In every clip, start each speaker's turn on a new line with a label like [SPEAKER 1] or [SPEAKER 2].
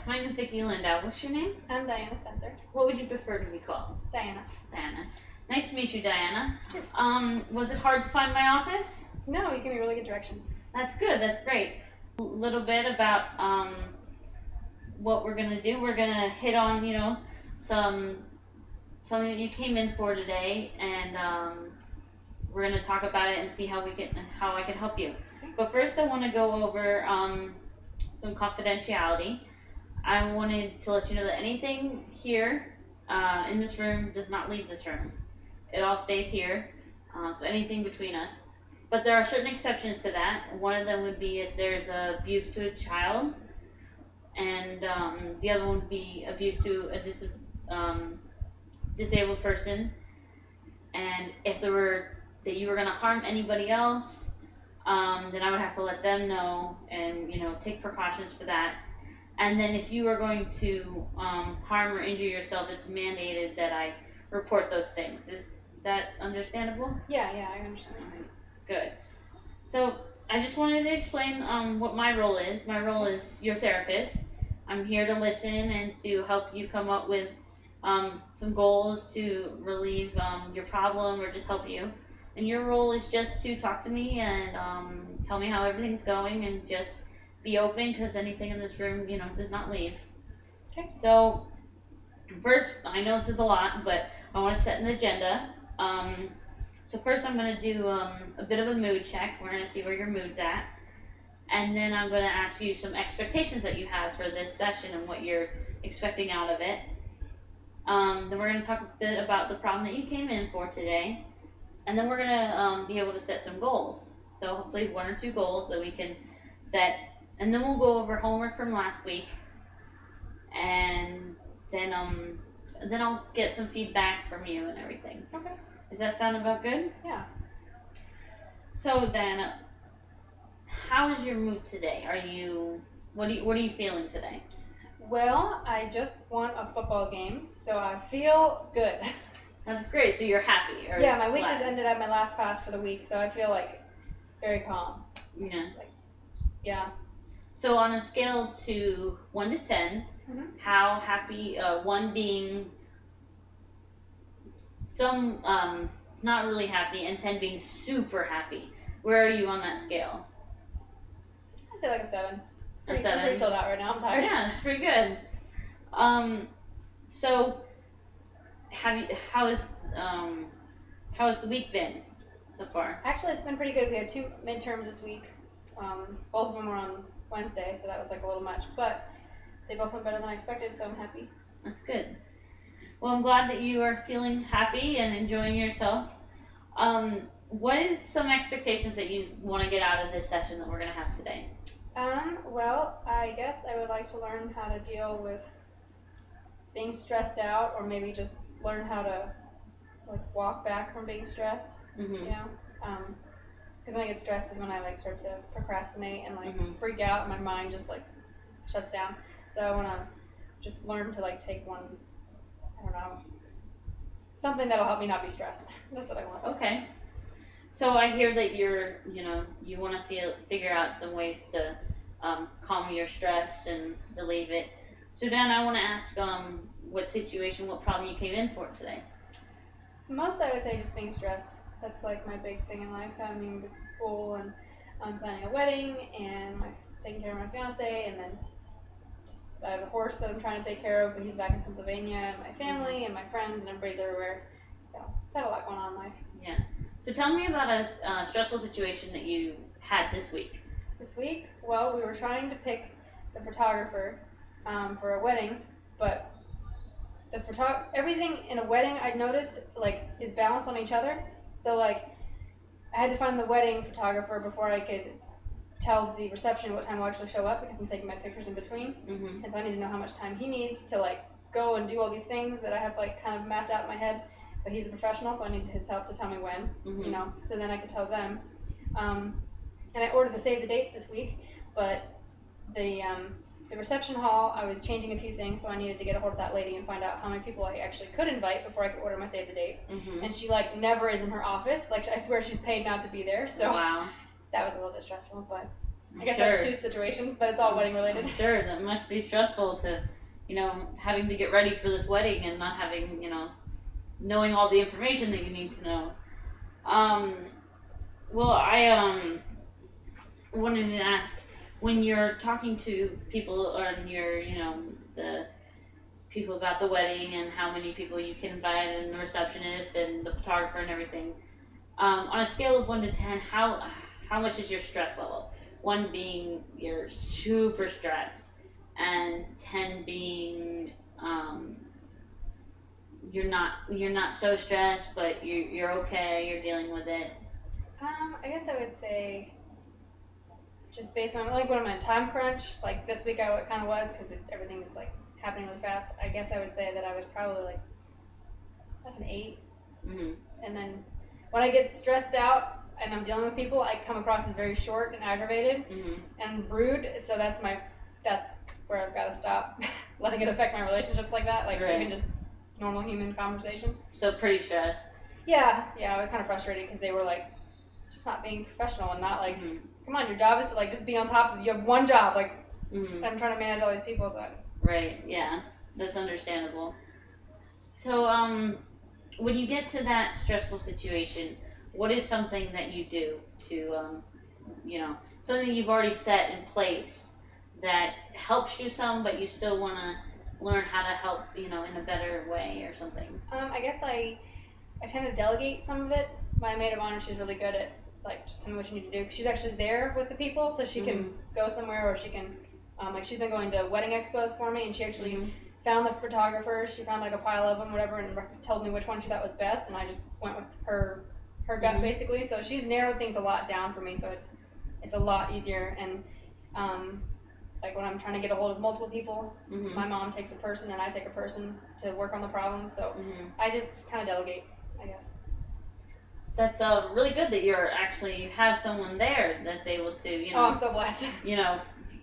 [SPEAKER 1] My name is Vicky Lindau. What's your name?
[SPEAKER 2] I'm Diana Spencer.
[SPEAKER 1] What would you prefer to be called?
[SPEAKER 2] Diana.
[SPEAKER 1] Diana. Nice to meet you, Diana.
[SPEAKER 2] Sure.
[SPEAKER 1] Was it hard to find my office?
[SPEAKER 2] No, you give me really good directions.
[SPEAKER 1] That's good. That's great. A little bit about what we're gonna do. We're gonna hit on something that you came in for today, and we're gonna talk about it and see how I can help you.
[SPEAKER 2] Okay.
[SPEAKER 1] But first, I want to go over some confidentiality. I wanted to let you know that anything here in this room does not leave this room. It all stays here, so anything between us. But there are certain exceptions to that. One of them would be if there's abuse to a child, and the other one would be abuse to a disabled person. And if there were that you were going to harm anybody else, then I would have to let them know and take precautions for that. And then if you are going to harm or injure yourself, it's mandated that I report those things. Is that understandable?
[SPEAKER 2] Yeah, I understand.
[SPEAKER 1] Good. So I just wanted to explain what my role is. My role is your therapist. I'm here to listen and to help you come up with some goals to relieve your problem or just help you. And your role is just to talk to me and tell me how everything's going and just be open, because anything in this room, does not leave.
[SPEAKER 2] Okay.
[SPEAKER 1] So first, I know this is a lot, but I want to set an agenda. So first I'm going to do a bit of a mood check. We're going to see where your mood's at. And then I'm going to ask you some expectations that you have for this session and what you're expecting out of it. Then we're going to talk a bit about the problem that you came in for today. And then we're going to be able to set some goals. So hopefully 1 or 2 goals that we can set. And then we'll go over homework from last week. And then I'll get some feedback from you and everything.
[SPEAKER 2] Okay.
[SPEAKER 1] Does that sound about good?
[SPEAKER 2] Yeah.
[SPEAKER 1] So Diana, how is your mood today? What are you feeling today?
[SPEAKER 2] Well, I just won a football game, so I feel good.
[SPEAKER 1] That's great. So you're happy? Or
[SPEAKER 2] yeah, my week
[SPEAKER 1] glad?
[SPEAKER 2] just ended at my last class for the week, so I feel like very calm.
[SPEAKER 1] Yeah.
[SPEAKER 2] Yeah.
[SPEAKER 1] So on a scale to 1 to 10, how happy? 1 being some not really happy, and 10 being super happy. Where are you on that scale?
[SPEAKER 2] I'd say like a 7.
[SPEAKER 1] A 7.
[SPEAKER 2] I'm pretty chilled out right now. I'm tired.
[SPEAKER 1] Yeah, it's pretty good. So how has the week been so far?
[SPEAKER 2] Actually, it's been pretty good. We had 2 midterms this week. Both of them were on Wednesday, so that was like a little much, but they both went better than I expected, so I'm happy.
[SPEAKER 1] That's good. Well, I'm glad that you are feeling happy and enjoying yourself. What is some expectations that you want to get out of this session that we're going to have today?
[SPEAKER 2] Well, I guess I would like to learn how to deal with being stressed out, or maybe just learn how to walk back from being stressed. Because when I get stressed is when I start to procrastinate and freak out, and my mind just shuts down. So I want to just learn to take one, I don't know, something that'll help me not be stressed. That's what I want.
[SPEAKER 1] Okay. So I hear that you want to figure out some ways to calm your stress and relieve it. So Dan, I want to ask what problem you came in for today.
[SPEAKER 2] Most I would say just being stressed. That's my big thing in life. I mean, with school, and I'm planning a wedding, and taking care of my fiance, and then just I have a horse that I'm trying to take care of, but he's back in Pennsylvania, and my family and my friends, and everybody's everywhere. So it's had a lot going on in life.
[SPEAKER 1] Yeah. So tell me about a stressful situation that you had this week.
[SPEAKER 2] This week, well, we were trying to pick the photographer for a wedding, but everything in a wedding I noticed is balanced on each other. So I had to find the wedding photographer before I could tell the reception what time I'll actually show up, because I'm taking my pictures in between. And so I need to know how much time he needs to go and do all these things that I have kind of mapped out in my head. But he's a professional, so I needed his help to tell me when, so then I could tell them. And I ordered the save the dates this week, but the reception hall, I was changing a few things, so I needed to get a hold of that lady and find out how many people I actually could invite before I could order my save the dates. And she never is in her office. I swear she's paid not to be there. So
[SPEAKER 1] wow.
[SPEAKER 2] That was a little bit stressful, but I guess that's two situations, but it's all wedding related.
[SPEAKER 1] I'm sure that must be stressful to, having to get ready for this wedding and not having, knowing all the information that you need to know. Well, I wanted to ask, when you're talking to people on your, the people about the wedding and how many people you can invite and the receptionist and the photographer and everything, on a scale of 1 to 10, how much is your stress level? 1 being you're super stressed, and 10 being you're not so stressed, but you're okay, you're dealing with it.
[SPEAKER 2] I guess I would say, just based on like when I'm in a time crunch, like this week I kind of was because everything is like happening really fast. I guess I would say that I was probably like an 8.
[SPEAKER 1] Mm-hmm.
[SPEAKER 2] And then when I get stressed out and I'm dealing with people, I come across as very short and aggravated and rude. So that's where I've got to stop letting it affect my relationships like that. Like even just normal human conversation.
[SPEAKER 1] So pretty stressed.
[SPEAKER 2] Yeah, I was kind of frustrated because they were like just not being professional and not like, come on, your job is to like just be on top of. You have one job, like I'm trying to manage all these people. So.
[SPEAKER 1] Right. Yeah, that's understandable. So when you get to that stressful situation, what is something that you do to something you've already set in place that helps you some, but you still want to learn how to help, in a better way or something?
[SPEAKER 2] I guess I tend to delegate some of it. My maid of honor, she's really good at like just tell me what you need to do. She's actually there with the people, so she can go somewhere, or she can like she's been going to wedding expos for me, and she actually found the photographers. She found like a pile of them, whatever, and told me which one she thought was best, and I just went with her gut basically. So she's narrowed things a lot down for me, so it's a lot easier. And like when I'm trying to get a hold of multiple people, my mom takes a person and I take a person to work on the problem. So I just kind of delegate, I guess.
[SPEAKER 1] That's really good that you have someone there that's able to,
[SPEAKER 2] Oh, I'm so blessed.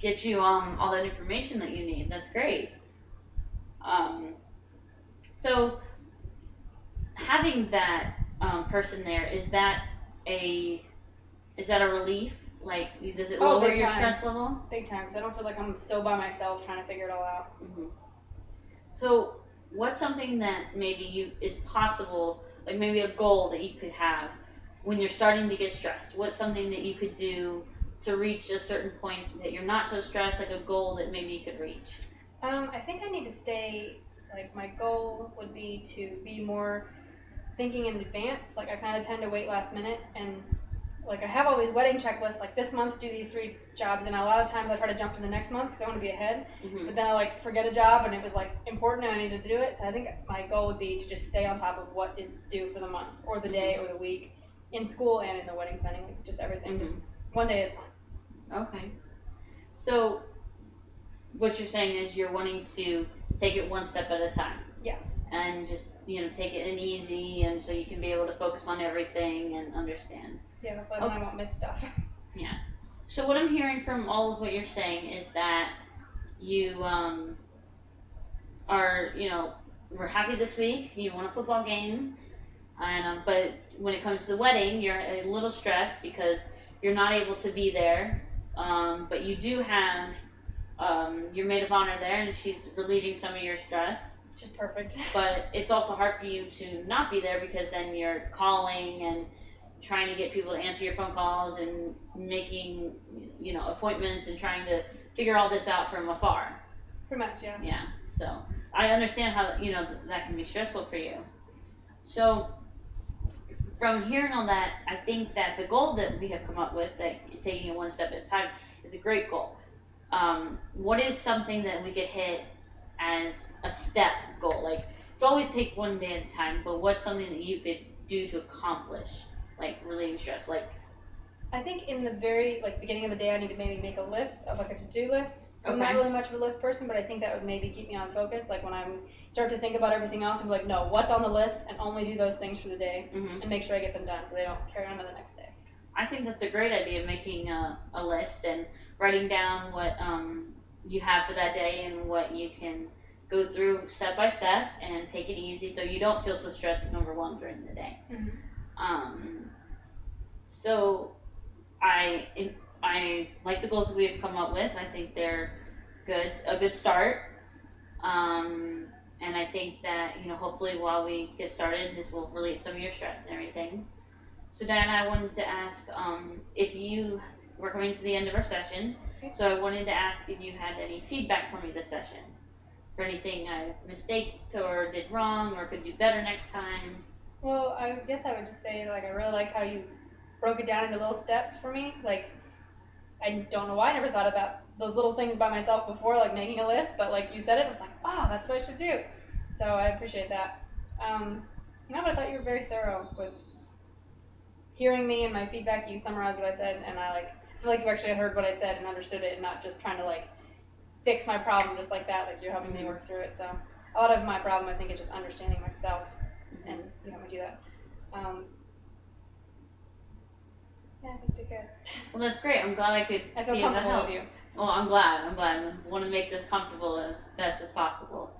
[SPEAKER 1] Get you all that information that you need. That's great. So having that person there, is that a relief? Like, does it lower your stress level?
[SPEAKER 2] Big time, because I don't feel like I'm so by myself trying to figure it all out.
[SPEAKER 1] So what's something that maybe is possible, like maybe a goal that you could have when you're starting to get stressed? What's something that you could do to reach a certain point that you're not so stressed, like a goal that maybe you could reach?
[SPEAKER 2] I think I need to stay, like my goal would be to be more thinking in advance. Like I kind of tend to wait last minute, and like I have all these wedding checklists, like this month do these 3 jobs, and a lot of times I try to jump to the next month because I want to be ahead, but then I like forget a job and it was like important and I needed to do it. So I think my goal would be to just stay on top of what is due for the month or the day or the week in school and in the wedding planning, like just everything, just one day at a time.
[SPEAKER 1] Okay. So what you're saying is you're wanting to take it one step at a time.
[SPEAKER 2] Yeah.
[SPEAKER 1] And just, take it in easy, and so you can be able to focus on everything and understand.
[SPEAKER 2] Yeah, but I won't miss stuff.
[SPEAKER 1] Yeah. So what I'm hearing from all of what you're saying is that you are, we're happy this week. You won a football game, and but when it comes to the wedding, you're a little stressed because you're not able to be there. But you do have your maid of honor there, and she's relieving some of your stress.
[SPEAKER 2] Which is perfect.
[SPEAKER 1] But it's also hard for you to not be there because then you're calling and trying to get people to answer your phone calls and making, appointments and trying to figure all this out from afar.
[SPEAKER 2] Pretty much, yeah.
[SPEAKER 1] Yeah. So I understand how, that can be stressful for you. So from hearing all that, I think that the goal that we have come up with, that taking it one step at a time, is a great goal. What is something that we could hit as a step goal? Like, it's always take one day at a time, but what's something that you could do to accomplish, like, relieving stress? Like,
[SPEAKER 2] I think in the very beginning of the day, I need to maybe make a list of a to-do list. I'm not really much of a list person, but I think that would maybe keep me on focus. Like when I start to think about everything else, I'm like, no, what's on the list, and only do those things for the day, and make sure I get them done so they don't carry on to the next day.
[SPEAKER 1] I think that's a great idea, making a list and writing down what you have for that day and what you can go through step by step and take it easy so you don't feel so stressed and overwhelmed during the day. So I like the goals that we've come up with. I think they're a good start. And I think that, hopefully while we get started, this will relieve some of your stress and everything. So Diana, I wanted to ask, if we're coming to the end of our session,
[SPEAKER 2] Okay.
[SPEAKER 1] so I wanted to ask if you had any feedback for me this session, for anything I mistaked or did wrong or could do better next time.
[SPEAKER 2] Well, I guess I would just say, like, I really liked how you broke it down into little steps for me. Like, I don't know why I never thought about those little things by myself before, like making a list, but like you said it, I was like, oh, that's what I should do. So I appreciate that. But I thought you were very thorough with hearing me and my feedback. You summarized what I said, and I feel like you actually heard what I said and understood it, and not just trying to like fix my problem just like that. Like you're helping me work through it. So a lot of my problem, I think, is just understanding myself, and you help me do that. Yeah, I think you did good.
[SPEAKER 1] Well, that's great. I'm glad I could
[SPEAKER 2] I feel
[SPEAKER 1] be able to
[SPEAKER 2] comfortable
[SPEAKER 1] help.
[SPEAKER 2] with you.
[SPEAKER 1] Well, I'm glad. I want to make this comfortable as best as possible.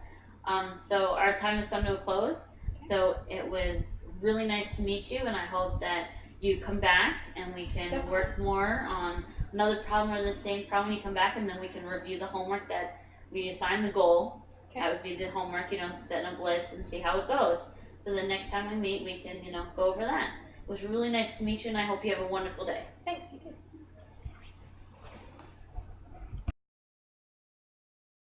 [SPEAKER 1] So our time has come to a close. So it was really nice to meet you, and I hope that you come back and we can
[SPEAKER 2] Definitely.
[SPEAKER 1] work more on another problem or the same problem. You come back, and then we can review the homework that we assigned the goal.
[SPEAKER 2] Okay.
[SPEAKER 1] That would be the homework, setting up lists and see how it goes. So the next time we meet, we can, go over that. It was really nice to meet you, and I hope you have a wonderful day.